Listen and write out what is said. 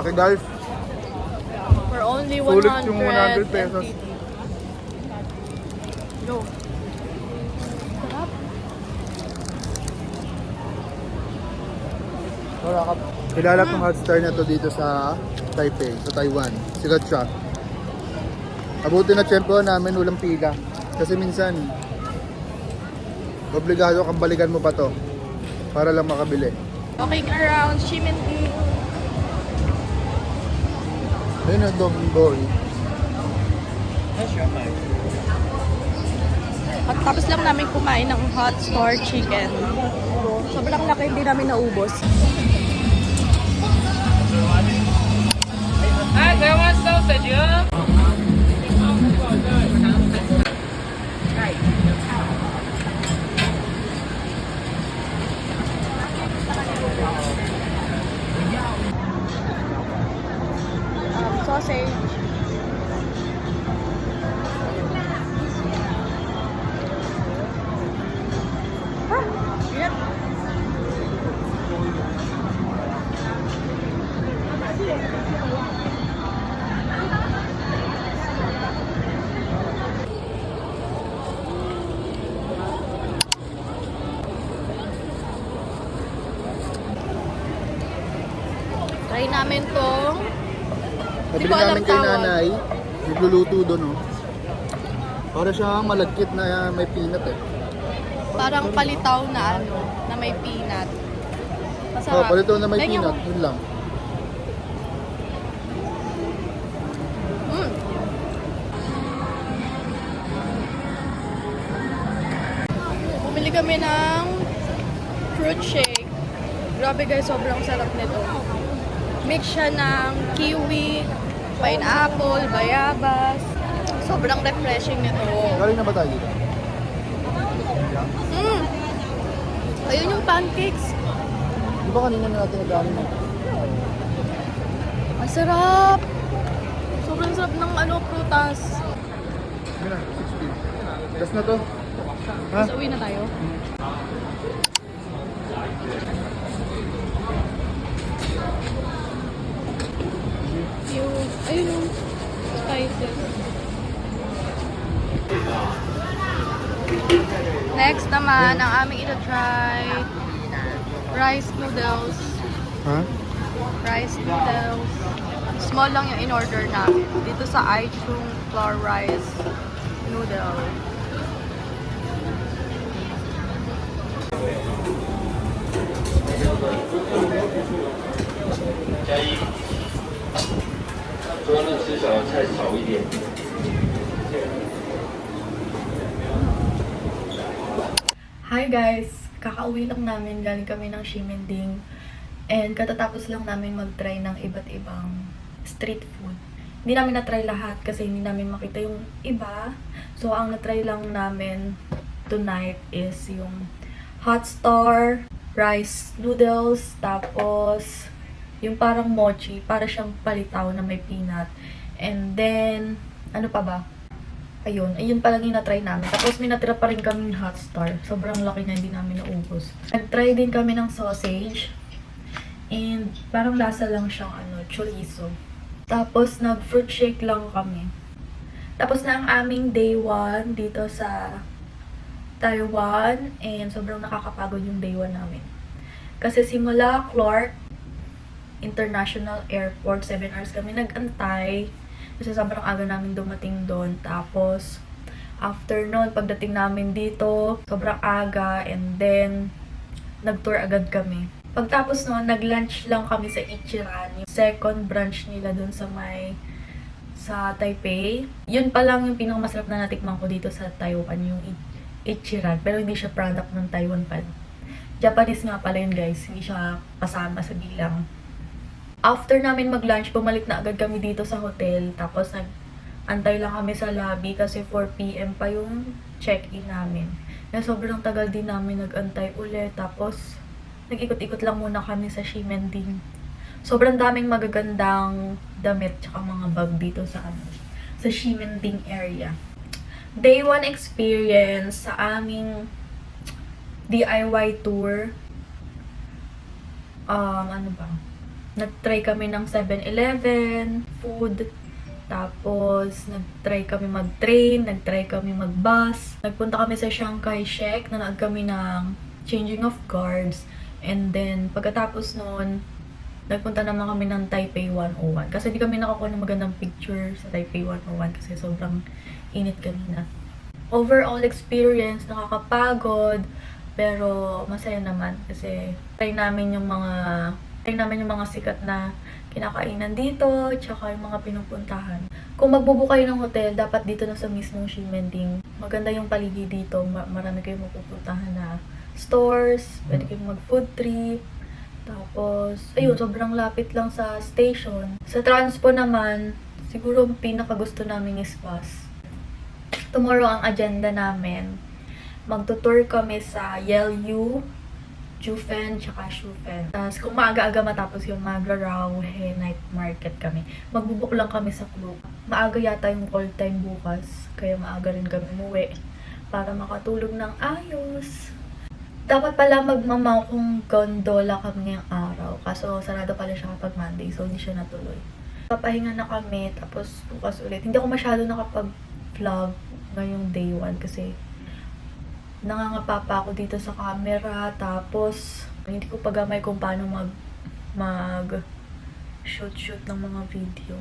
Okay guys, For only sulit 100 yung 100 pesos. Go. Sarap. Kilala kong hot star na to dito sa Taipei, sa Taiwan. Sikat siya. Abuti na tiyempo namin, walang pila. Kasi minsan, obligado kang balikan mo pa to para lang makabili. Walking around Ximending. Ayun na, Dong Boy. At tapos lang namin kumain ng hot star chicken. Sobrang laki, hindi namin naubos. Hi, there was sausage, yeah? Sausage. Yep. Try namin tong Nabili ko alam namin kay tawag. nanay, nagluluto doon, oh. Para siya malagkit na may peanut eh. parang palitaw na ano, na may peanut. Oh, Masarap. palito na may Ganyan. peanut, yun lang. Mm. Bumili kami ng fruit shake. Grabe guys, sobrang sarap nito. Mix siya ng kiwi, pineapple, bayabas. Sobrang refreshing nito. Galing na ba tayo dito? Mm. Ayun yung pancakes. Di ba kanina na natin nagdaanin mo? Ang sarap! Sobrang sarap ng ano, prutas. Yun na, 60. Last na to. Ha? Tapos uwi na tayo. Ayun yung spices. Next naman, ang aming ito-try, rice noodles. Ha? Rice noodles. Small lang yung in-order namin. Dito sa Aichung flour rice noodle. Hi guys! Kakauwi lang namin. Galing kami ng Ximending. And katatapos lang namin mag-try ng iba't ibang street food. Hindi namin na-try lahat kasi hindi namin makita yung iba. So, ang na-try lang namin tonight is yung hot star, rice noodles, tapos yung parang mochi, para siyang palitaw na may peanut. And then, ano pa ba? Ayun pa lang yung na-try namin. Tapos may natira pa rin kaming hot star. Sobrang laki na, hindi namin naubos. Nag-try din kami ng sausage. And parang lasa lang siyang chorizo. Tapos nag-fruit shake lang kami. Tapos na ang aming day 1 dito sa Taiwan. And sobrang nakakapagod yung day 1 namin. Kasi simula Clark International Airport, 7 hours kami nag-antay. Kasi sobrang aga namin dumating doon. Tapos, after nun, pagdating namin dito, sobrang aga. And then, nag-tour agad kami. Pagtapos nun, nag-lunch lang kami sa Ichiran. Yung second branch nila doon sa Taipei. Yun pa lang yung pinakamasarap na natikman ko dito sa Taiwan, yung Ichiran. Pero hindi siya product ng Taiwan pa. Japanese nga pala yun guys. Hindi siya kasama sa bilang. After namin mag-lunch, bumalik na agad kami dito sa hotel. Tapos nag-antay lang kami sa lobby kasi 4 PM pa yung check-in namin. Kaya sobrang tagal din namin nag-antay ulit. Tapos nag-ikot-ikot lang muna kami sa Ximending. Sobrang daming magagandang damit tsaka mga bag dito sa Ximending area. Day 1 experience sa aming DIY tour. Ano ba? Nag-try kami ng 7-Eleven food. Tapos, nag-try kami mag-train, nag-try kami mag-bus. Nagpunta kami sa Shanghai Shek, nanood kami ng Changing of Guards. And then, pagkatapos noon, nagpunta naman kami ng Taipei 101. Kasi di kami nakakuha ng magandang picture sa Taipei 101 kasi sobrang init kanina. Overall experience, nakakapagod, pero masaya naman kasi try namin yung mga sikat na kinakainan dito, tsaka yung mga pinupuntahan. Kung magbubook kayo ng hotel, dapat dito na sa mismong Ximending. Maganda yung paligid dito, marami kayong mapupuntahan na stores, pwede kayong mag-food trip. Tapos, ayun, sobrang lapit lang sa station. Sa transpo naman, siguro ang pinakagusto namin is bus. Tomorrow ang agenda namin, magtutour kami sa Yelyu, Jufen, tsaka Shufen. Tapos kung maaga-aga matapos yung Magra-Rauhe night market kami, magbubuk lang kami sa club. Maaga yata yung call time bukas, kaya maaga rin kami umuwi para makatulog ng ayos. Dapat pala magmamaw kung gondola kami ngayong araw, kaso sarado pala siya kapag Monday, so hindi siya natuloy. Papahinga na kami, tapos bukas ulit. Hindi ako masyado nakapag-vlog ngayong day 1 kasi nangangapa pa ako dito sa camera, tapos hindi ko pa gamay kung paano mag shoot ng mga video.